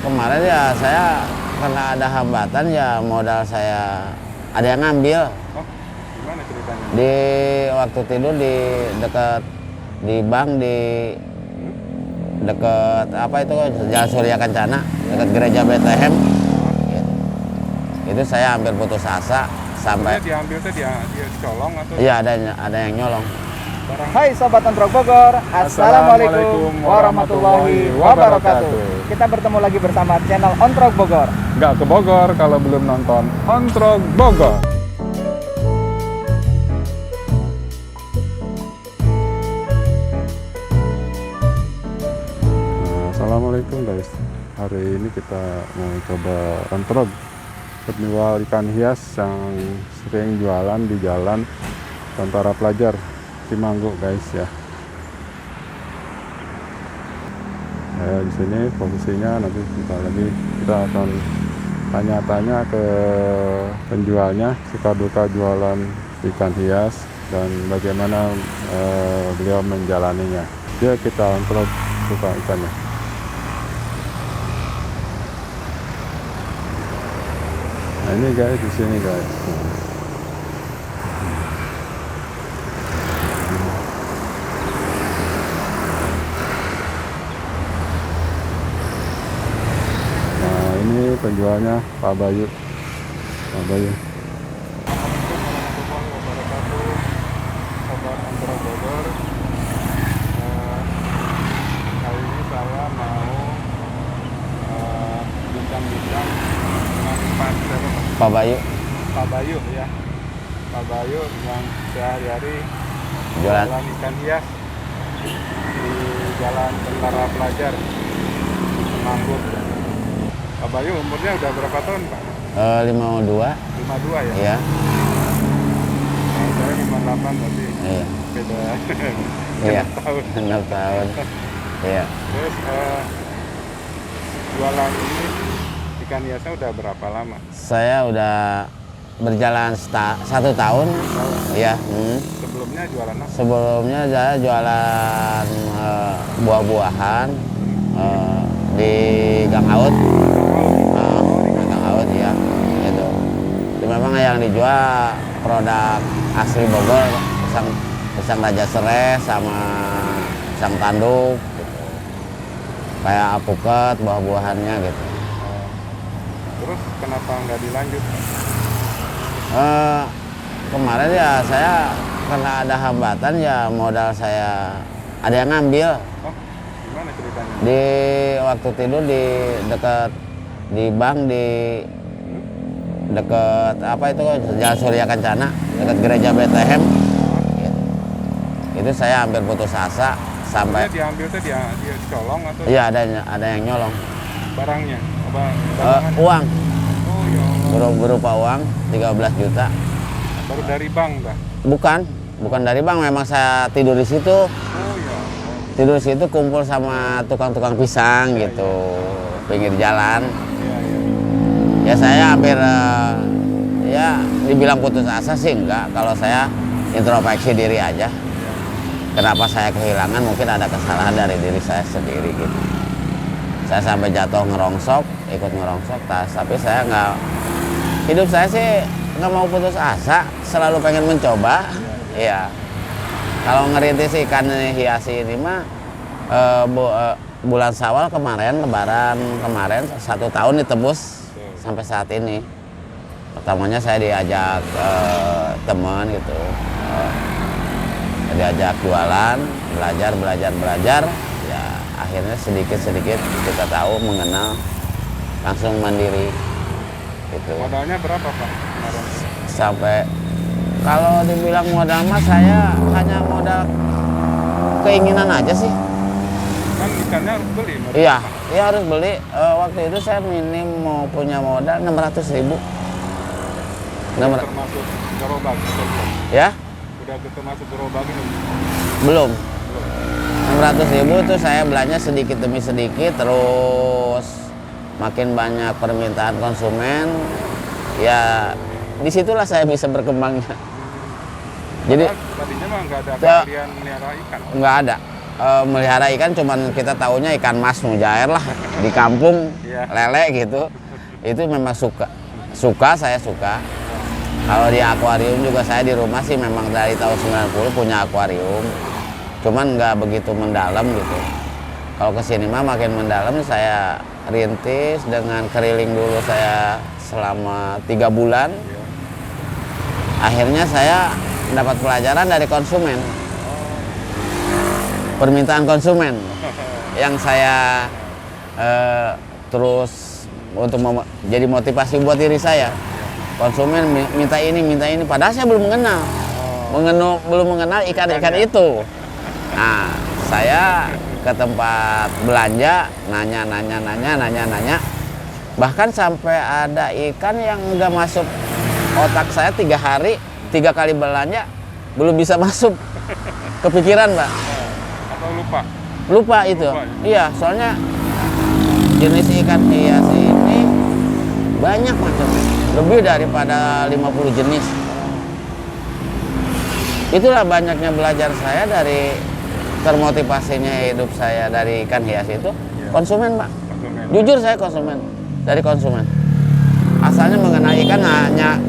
Kemarin ya saya karena ada hambatan ya modal saya ada yang ngambil. Oh, gimana ceritanya? Di waktu tidur di dekat di bank di dekat apa itu Jalan Surya Kencana dekat gereja Bethlehem. Itu saya hampir putus asa sampai Diambil tuh dia colong atau? iya ada yang nyolong. Hai Sobat Ontrok Bogor, Assalamualaikum warahmatullahi wabarakatuh. Kita bertemu lagi bersama channel Ontrok Bogor. Nggak ke Bogor kalau belum nonton Ontrok Bogor. Assalamualaikum guys. Hari ini kita mau coba ontrok penjual ikan hias yang sering jualan di jalan Tentara Pelajar Cimanggu guys ya. Di sini posisinya nanti kita akan tanya-tanya ke penjualnya suka duka jualan ikan hias dan bagaimana beliau menjalaninya. Dia kita ontrok suka ikannya. Nah ini guys, di sini guys. Nah ini penjualnya Pak Bayu. Pak Bayu. Sobat Ontrok Bogor. Kali ini saya mau bincang-bincang dengan Pak Bayu Pak Bayu ya. Pak Bayu yang sehari-hari jualan jualan ikan hias di Jalan Tentara Pelajar Cimanggu. Pak Bayu umurnya udah berapa tahun Pak? 52. 52 ya? Iya. Nah, saya 58 berarti Iya. beda Iya. 6 tahun. 6 tahun. Iya. Terus jualan ini ikan hiasnya udah berapa lama? Saya udah berjalan 1 tahun. Iya. Sebelumnya jualan apa? Sebelumnya saya jualan buah-buahan di Gang Aut. Di Gang Aut ya. Gitu. Itu memang yang dijual produk asli Bogor, pisang Raja Seres sama pisang tanduk gitu. Kayak apukat buah-buahannya gitu. Terus kenapa nggak dilanjut? Kemarin ya saya karena ada hambatan ya modal saya ada yang ngambil. Oh, gimana ceritanya? Di waktu tidur di dekat di bank di dekat apa itu Jalan Surya Kencana dekat gereja Bethlehem. Itu saya hampir putus asa sampai Diambil tuh dia colong atau iya ada yang nyolong. barangnya? Uang Oh ya Allah. berupa uang 13 juta. Baru dari bank dah? Bukan dari bank, memang saya tidur di situ. Oh ya Allah. Tidur di situ kumpul sama tukang-tukang pisang gitu, pinggir jalan. Iya, iya. Ya saya hampir ya dibilang putus asa sih enggak. Kalau saya introspeksi diri aja. Kenapa saya kehilangan? Mungkin ada kesalahan dari diri saya sendiri gitu. Saya sampai jatuh ikut ngerongsok tas. Tapi saya nggak, hidup saya sih nggak mau putus asa, selalu pengen mencoba. Iya. Kalau ngerintis ikan hias ini mah bulan Syawal kemarin, Lebaran kemarin 1 tahun ditebus sampai saat ini. Pertamanya saya diajak teman gitu, diajak jualan, belajar. Ya akhirnya sedikit kita tahu mengenal, langsung mandiri. Gitu. Modalnya berapa Pak kemarin? Sampai kalau dibilang modal mah saya hanya modal keinginan aja sih. Kan ikannya harus beli. Iya harus beli. Waktu itu saya minim mau punya modal 600.000. Termasuk gerobak? Ya? Udah termasuk gerobak ini? Belum. 600.000 itu saya belanja sedikit demi sedikit, terus makin banyak permintaan konsumen, ya disitulah saya bisa berkembangnya. Jadi tadinya mah nggak ada ya, kalian melihara ikan? nggak ada. melihara ikan cuman kita taunya ikan mas mujair lah di kampung, lele gitu. Itu memang saya suka. Kalau di akuarium juga saya di rumah sih memang dari tahun 90 punya akuarium. Cuman nggak begitu mendalam gitu. Kalau kesini mah makin mendalam, saya rintis dengan keriling dulu saya selama 3 bulan. Akhirnya saya dapat pelajaran dari konsumen. Permintaan konsumen yang saya terus untuk jadi motivasi buat diri saya. Konsumen minta ini, padahal saya belum mengenal ikan-ikan itu. Nah, saya ke tempat belanja, nanya. Bahkan sampai ada ikan yang nggak masuk otak saya 3 hari, 3 kali belanja belum bisa masuk kepikiran, Pak. Atau lupa itu. Iya, soalnya jenis ikan hias ini banyak macamnya, lebih daripada 50 jenis. Itulah banyaknya belajar saya dari termotivasinya hidup saya dari ikan hias itu konsumen, Pak. Jujur saya konsumen, dari konsumen. Asalnya mengenal ikan hanya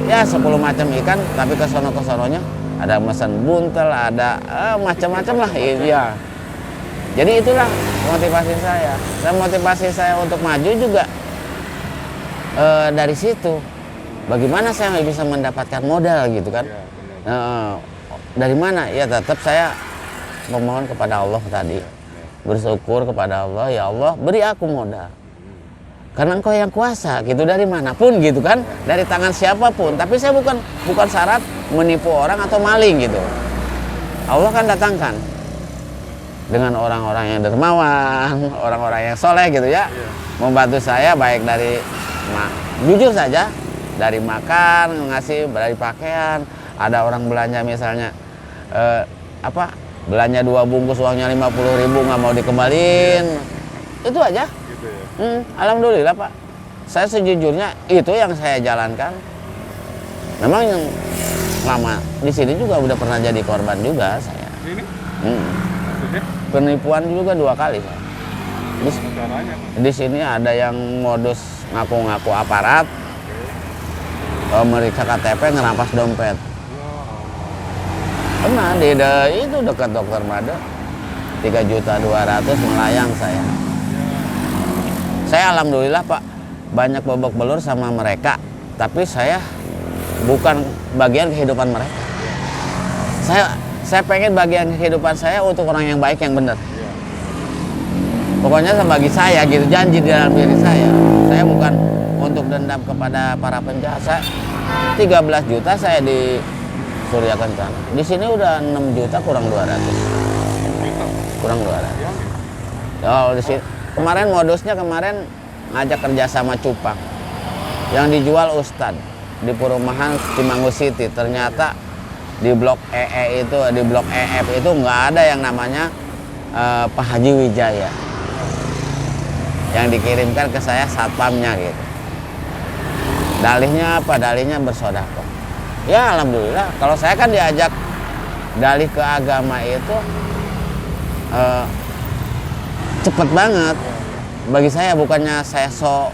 ya 10 macam ikan, tapi kesono-kesononya ada mesen buntel, ada macam-macam lah. Iya. Jadi itulah motivasi saya. Dan motivasi saya untuk maju juga dari situ. Bagaimana saya bisa mendapatkan modal gitu kan? Dari mana? Ya tetap saya memohon kepada Allah tadi. Bersyukur kepada Allah, ya Allah beri aku modal. Karena Engkau yang kuasa gitu, dari manapun gitu kan, dari tangan siapapun. Tapi saya bukan syarat menipu orang atau maling gitu. Allah kan datangkan dengan orang-orang yang dermawan, orang-orang yang soleh gitu ya, membantu saya baik dari jujur saja, dari makan, ngasih, dari pakaian. Ada orang belanja misalnya belanja 2 bungkus uangnya 50.000 nggak mau dikembalin, itu aja. Alhamdulillah, Pak. Saya sejujurnya itu yang saya jalankan. Memang yang lama di sini juga udah pernah jadi korban juga saya. Ini? Penipuan juga 2 kali saya. Di sini ada yang modus ngaku-ngaku aparat, meriksa KTP, ngerampas dompet. Pernah itu dekat Dokter Mada, 3.200.000 melayang saya. Saya alhamdulillah, Pak, banyak babak belur sama mereka, tapi saya bukan bagian kehidupan mereka. Saya pengen bagian kehidupan saya untuk orang yang baik, yang benar. Pokoknya bagi saya gitu, janji di dalam diri saya bukan untuk dendam kepada para penjahat. 13 juta saya di Surya Kencana. Di sini udah 6 juta kurang 200. Kurang 200. Oh, di sini kemarin modusnya ngajak kerja sama cupang. Yang dijual Ustad di perumahan Cimanggis City. Ternyata di blok di blok EF itu nggak ada yang namanya Pak Haji Wijaya. Yang dikirimkan ke saya satpamnya gitu. Dalihnya apa? Dalihnya bersedekah. Ya alhamdulillah. Kalau saya kan diajak dalih ke agama itu cepet banget. Bagi saya bukannya saya so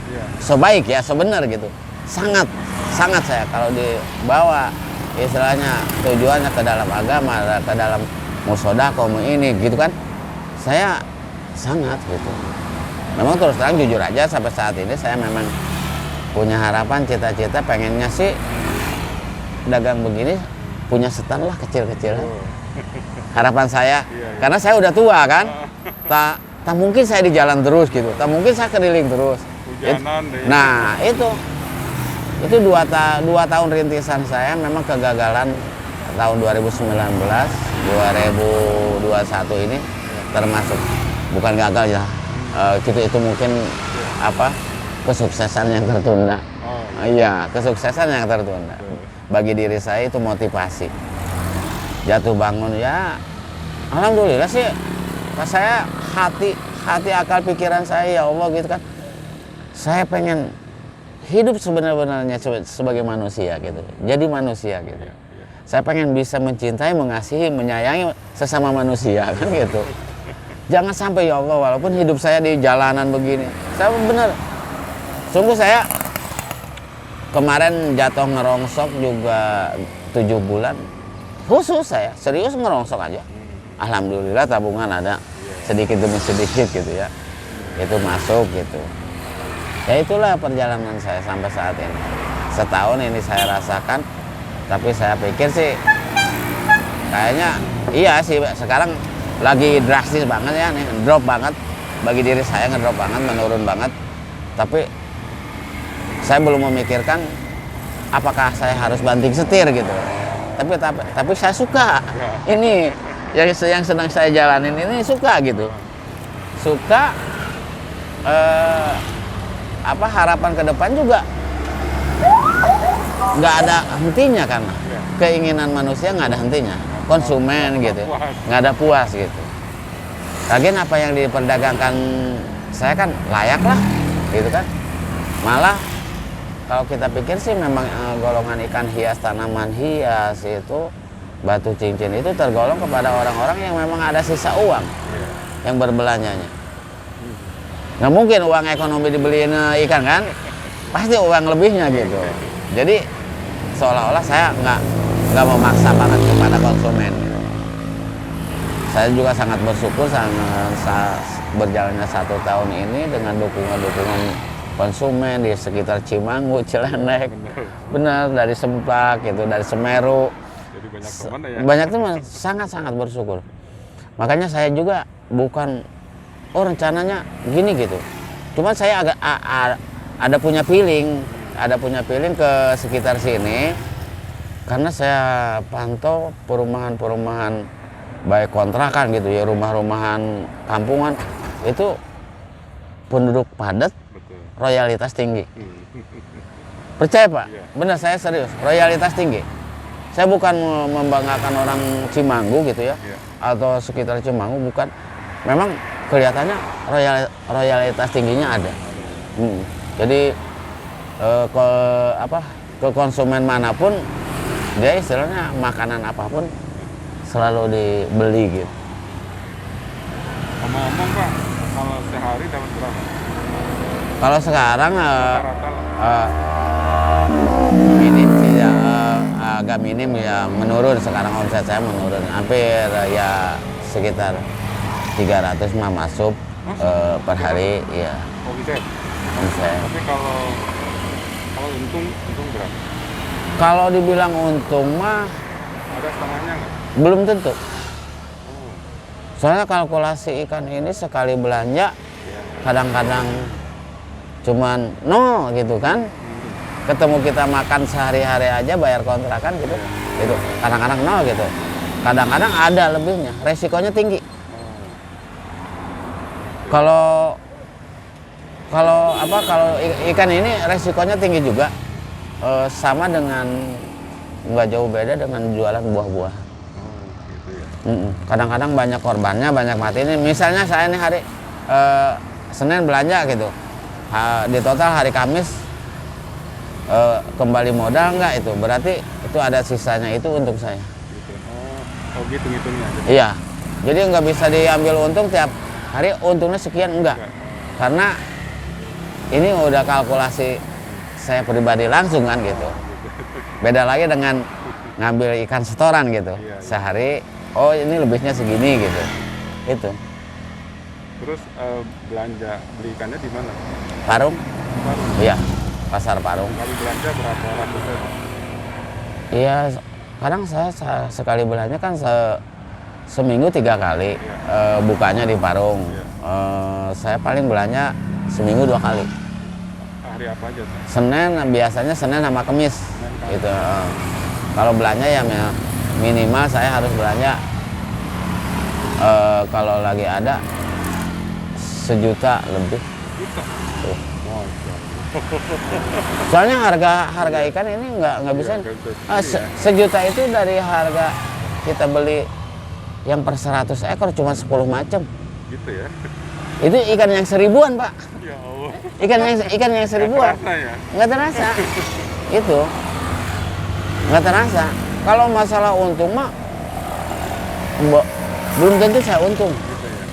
baik ya, so benar gitu. Sangat saya kalau dibawa istilahnya tujuannya ke dalam agama, ke dalam musodaqoh ini gitu kan. Saya sangat gitu. Memang terus terang jujur aja sampai saat ini saya memang punya harapan, cita-cita pengennya sih dagang begini punya stand lah kecil-kecilan. Harapan saya, karena saya udah tua kan. Tak mungkin saya di jalan terus gitu, tak mungkin saya keliling terus. Nah itu 2 tahun rintisan saya memang kegagalan tahun 2019, 2021 ini termasuk bukan gagal ya, itu mungkin kesuksesan yang tertunda. Iya, kesuksesan yang tertunda. Bagi diri saya itu motivasi. Jatuh bangun ya, alhamdulillah sih. Saya hati akal pikiran saya, ya Allah gitu kan. Saya pengen hidup sebenarnya sebagai manusia gitu. Jadi manusia gitu. Saya pengen bisa mencintai, mengasihi, menyayangi sesama manusia kan gitu. jangan sampai ya Allah, walaupun hidup saya di jalanan begini, saya bener, sungguh saya kemarin jatuh ngerongsok juga 7 bulan, khusus saya serius ngerongsok aja. Alhamdulillah tabungan ada sedikit demi sedikit gitu ya, itu masuk gitu. Ya itulah perjalanan saya sampai saat ini. Setahun ini saya rasakan, tapi saya pikir sih kayaknya iya sih sekarang lagi drastis banget ya nih, drop banget bagi diri saya, ngedrop banget, menurun banget. Tapi saya belum memikirkan apakah saya harus banting setir gitu. Tapi saya suka ini yang sedang saya jalanin ini, suka gitu, suka harapan ke depan juga nggak ada hentinya, karena keinginan manusia nggak ada hentinya, konsumen gitu, nggak ada puas gitu. Lagian apa yang diperdagangkan saya kan layak lah gitu kan. Malah kalau kita pikir sih memang golongan ikan hias, tanaman hias itu, batu cincin itu tergolong kepada orang-orang yang memang ada sisa uang yang berbelanjanya. Nggak mungkin uang ekonomi dibeliin ikan kan, pasti uang lebihnya gitu. Jadi seolah-olah saya nggak memaksa banget kepada konsumen. Saya juga sangat bersyukur berjalannya 1 tahun ini dengan dukungan konsumen di sekitar Cimanggu, Cilenec, benar, dari Sempak gitu, dari Semeru. Jadi banyak teman ya. Banyak teman, sangat-sangat bersyukur. Makanya saya juga bukan rencananya gini gitu. Cuman saya agak ada punya feeling ke sekitar sini, karena saya pantau perumahan-perumahan baik kontrakan gitu ya, rumah-rumahan kampungan itu penduduk padat, royalitas tinggi. Percaya Pak? Benar, saya serius, royalitas tinggi. Saya bukan membanggakan orang Cimanggu gitu ya, atau sekitar Cimanggu, bukan. Memang kelihatannya royalitas tingginya ada. Jadi ke konsumen manapun dia istilahnya makanan apapun selalu dibeli gitu. Ngomong-ngomong Pak, kalau sehari dapat berapa? Kalau sekarang Rata-rata minim sih ya, agak minim ya, menurun sekarang, omset saya menurun hampir ya sekitar 300 mah masuk per hari ya. omset. Omset. Tapi kalau untung berapa? Kalau dibilang untung mah Ada setengahnya nggak? belum tentu. Soalnya kalkulasi ikan ini sekali belanja kadang-kadang cuman nol gitu kan. Ketemu kita makan sehari-hari aja bayar kontrakan gitu. Gitu. Kadang-kadang nol gitu. Kadang-kadang ada lebihnya, resikonya tinggi. Kalau ikan ini resikonya tinggi juga. Sama dengan, nggak jauh beda dengan jualan buah-buah. Gitu ya. Kadang-kadang banyak korbannya, banyak mati. Ini misalnya saya nih hari Senin belanja gitu, di total hari Kamis kembali modal nggak, itu berarti itu ada sisanya itu untuk saya. Gitu. Oh gitu ngitungnya. Iya, jadi nggak bisa diambil untung tiap hari untungnya sekian, enggak. Karena ini udah kalkulasi saya pribadi langsung kan gitu. Beda lagi dengan ngambil ikan setoran gitu. Sehari, oh ini lebihnya segini gitu. Itu. Terus belanja beli ikannya di mana? Parung? Parung. Iya, pasar Parung. Kali belanja berapa ratus? Iya, kadang saya sekali belanja kan seminggu 3 kali bukanya di Parung. Saya paling belanja seminggu 2 kali. Hari apa aja? Senin, biasanya Senin sama Kamis gitu. Kalau belanja ya minimal saya harus belanja kalau lagi ada 1 juta lebih. Tuh. Soalnya harga ikan ini nggak bisa. 1 juta itu dari harga kita beli yang per 100 ekor cuma 10 macam. Gitu ya. Itu ikan yang 1000-an Pak. Ya Allah. Ikan yang 1000-an. Nggak terasa. Itu nggak terasa. Kalau masalah untung mah belum tentu saya untung. Gitu ya.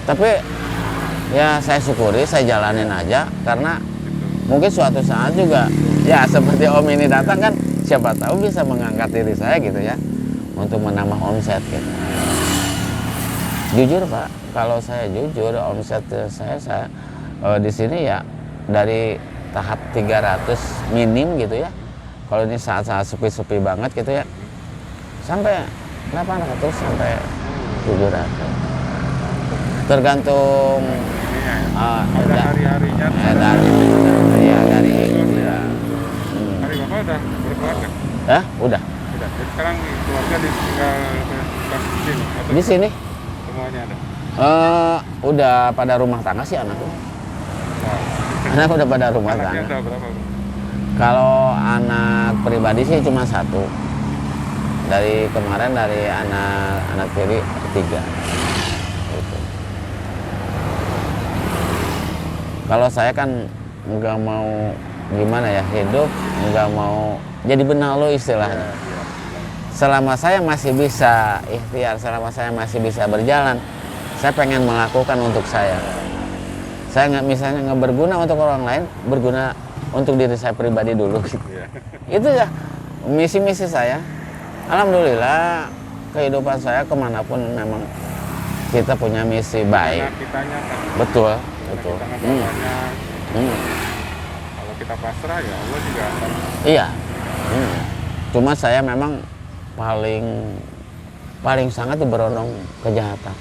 Tapi ya saya syukuri, saya jalanin aja karena mungkin suatu saat juga ya seperti Om ini datang kan, siapa tahu bisa mengangkat diri saya gitu ya untuk menambah omset gitu. Jujur Pak, kalau saya jujur omset saya di sini ya dari tahap 300 minim gitu ya. Kalau ini saat-saat sepi-sepi banget gitu ya, sampai 800 sampai 700. Tergantung ada hari-harinya. Dari ya. Hari Bapak udah berkeluarga? Udah. Jadi sekarang keluarga tinggal di sini? Atau Di sini. semuanya ada? Udah pada rumah tangga sih anakku. Anak udah pada rumah Anaknya tangga. ada berapa? Kalau anak pribadi sih cuma 1. Dari kemarin dari anak tiri 3. Gitu. Kalau saya kan nggak mau gimana ya, hidup nggak mau jadi benalu istilahnya. Selama saya masih bisa ikhtiar, selama saya masih bisa berjalan, saya pengen melakukan untuk saya. Saya nggak misalnya nggak berguna untuk orang lain, berguna untuk diri saya pribadi dulu. Gitu. Itu ya misi-misi saya. Alhamdulillah kehidupan saya kemanapun memang kita punya misi baik. Kitanya kan. Betul. Kalau kita pasrah ya Allah juga akan. Iya. Cuma saya memang paling sangat berondong kejahatan.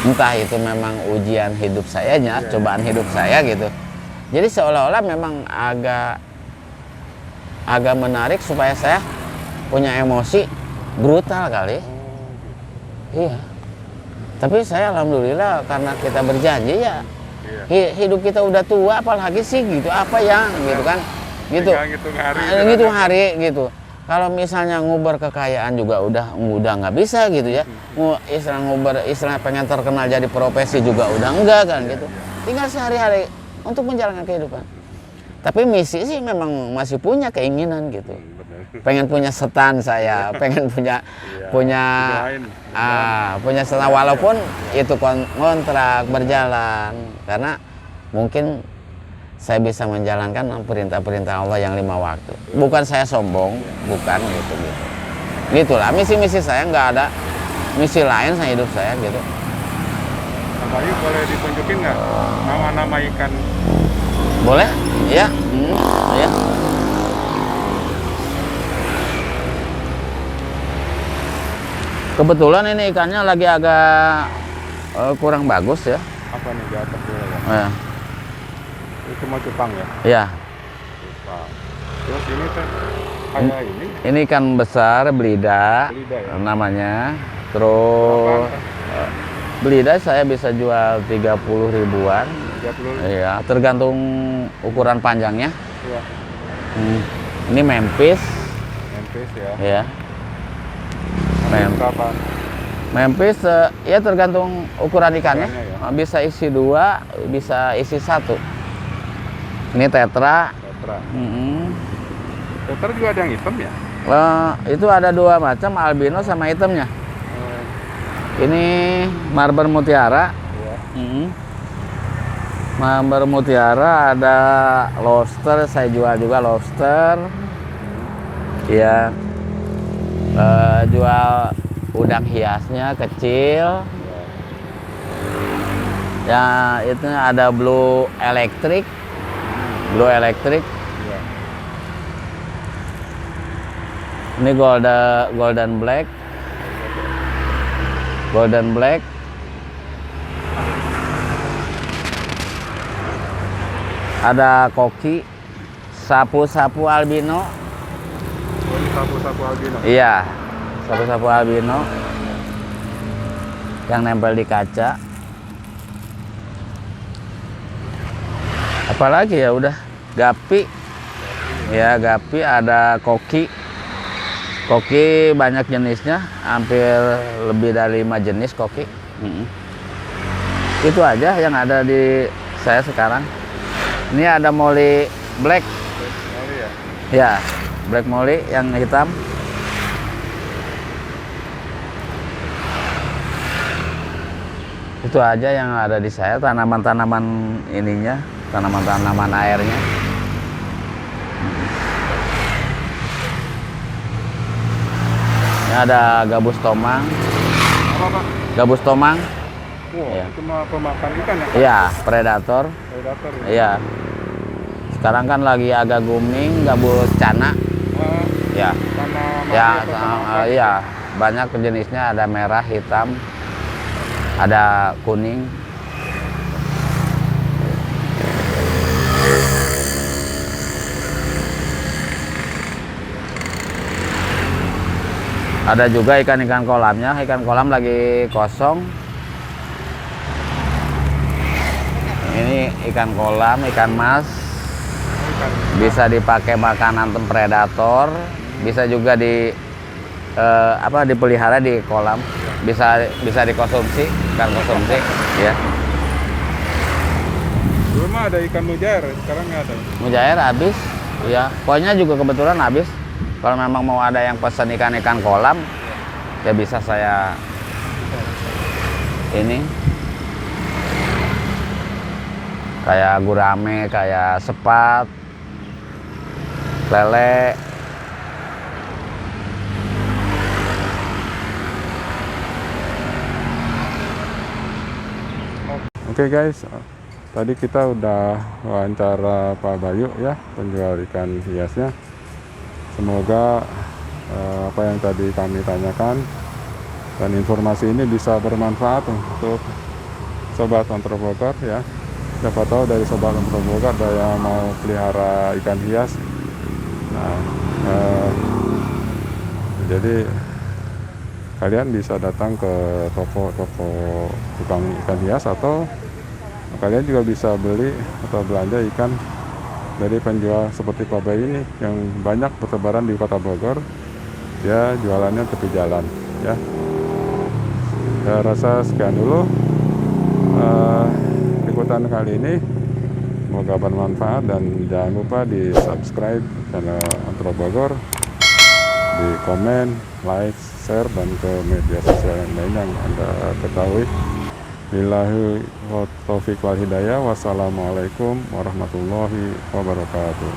Entah itu memang ujian hidup saya cobaan hidup saya gitu. Jadi seolah-olah memang agak menarik supaya saya punya emosi brutal kali. Iya. Tapi saya alhamdulillah karena kita berjanji ya. Hidup kita udah tua apalagi sih gitu, apa yang gitu kan. Gitu. Ngitung hari gitu. Kalau misalnya nguber kekayaan juga udah nggak bisa gitu ya. Istilah pengen terkenal jadi profesi juga udah enggak kan gitu. Tinggal sehari-hari untuk menjalankan kehidupan. Tapi misi sih memang masih punya keinginan gitu. Pengen punya setan saya, pengen punya setan walaupun itu kontrak berjalan karena mungkin saya bisa menjalankan perintah-perintah Allah yang 5 waktu. Bukan saya sombong, bukan gitu. Gitulah misi-misi saya, nggak ada misi lain saya hidup saya gitu. Nah, Bayu boleh ditunjukin nggak nama-nama ikan? Boleh? Iya. Ya. Kebetulan ini ikannya lagi agak kurang bagus ya. Apa nih di atas dulu ya? Ya. Itu mau cupang ya? Iya. Cupang. Terus ini teh kayak ini? Ini ikan besar belida, Ya? namanya. Terus belida saya bisa jual 30 ribuan. 30. Iya, tergantung ukuran panjangnya. Iya. Ini Memphis. Memphis ya. Ya. Berapa? Memphis ya tergantung ukuran ikannya. Ya? Bisa isi 2, bisa isi 1. Ini tetra. Tetra. Tetra juga ada yang hitam ya? Itu ada 2 macam, albino sama hitamnya. Ini marber mutiara. Iya. Marber mutiara, ada lobster, saya jual juga lobster. Ya. Jual udang hiasnya kecil. Ya, itu ada blue elektrik. Blue elektrik. Iya. Ini golden black. Golden black. Ada koki, sapu-sapu albino. Ini sapu-sapu albino. Iya, sapu-sapu albino yang nempel di kaca. Apalagi ya udah gapi. Ya, gapi, ada koki. Koki banyak jenisnya, hampir lebih dari 5 jenis koki. Itu aja yang ada di saya sekarang. Ini ada molly black. Molly ya? Ya, black molly yang hitam. Itu aja yang ada di saya, tanaman-tanaman ininya, tanaman-tanaman airnya. Ini ada gabus tomang. Apa Pak? Gabus tomang, Wow, Iya. itu mah pemakan ikan ya? iya, predator. Predator ya? Iya. Sekarang kan lagi agak booming gabus cana. Ah, Ya, sama ya, mati atau sama apa? iya. Banyak jenisnya, ada merah, hitam, ada kuning. Ada juga ikan-ikan kolamnya, ikan kolam lagi kosong. Ini ikan kolam, ikan mas, Ikan. bisa dipakai makanan predator, bisa juga dipelihara di kolam, bisa dikonsumsi, ikan konsumsi, ya. Dulu mah ada ikan mujair, sekarang nggak ada. Mujair habis, ya. Pokoknya juga kebetulan habis. Kalau memang mau ada yang pesan ikan-ikan kolam, ya bisa saya ini kayak gurame, kayak sepat, lele. Oke guys, tadi kita udah wawancara Pak Bayu ya, penjual ikan hiasnya. Semoga apa yang tadi kami tanyakan dan informasi ini bisa bermanfaat untuk Sobat Ontro Bogor ya. Siapa tahu dari Sobat Ontro Bogor ada yang mau pelihara ikan hias. Nah, jadi kalian bisa datang ke toko-toko tukang ikan hias, atau kalian juga bisa beli atau belanja ikan dari penjual seperti Pak Bayu ini yang banyak bertebaran di Kota Bogor. Dia jualannya tepi jalan ya. Saya rasa sekian dulu liputan kali ini, semoga bermanfaat, dan jangan lupa di subscribe channel Ontro Bogor, di komen, like, share, dan ke media sosial yang lain yang Anda ketahui. Billahi wa taufiq wal hidayah. Wassalamualaikum warahmatullahi wabarakatuh.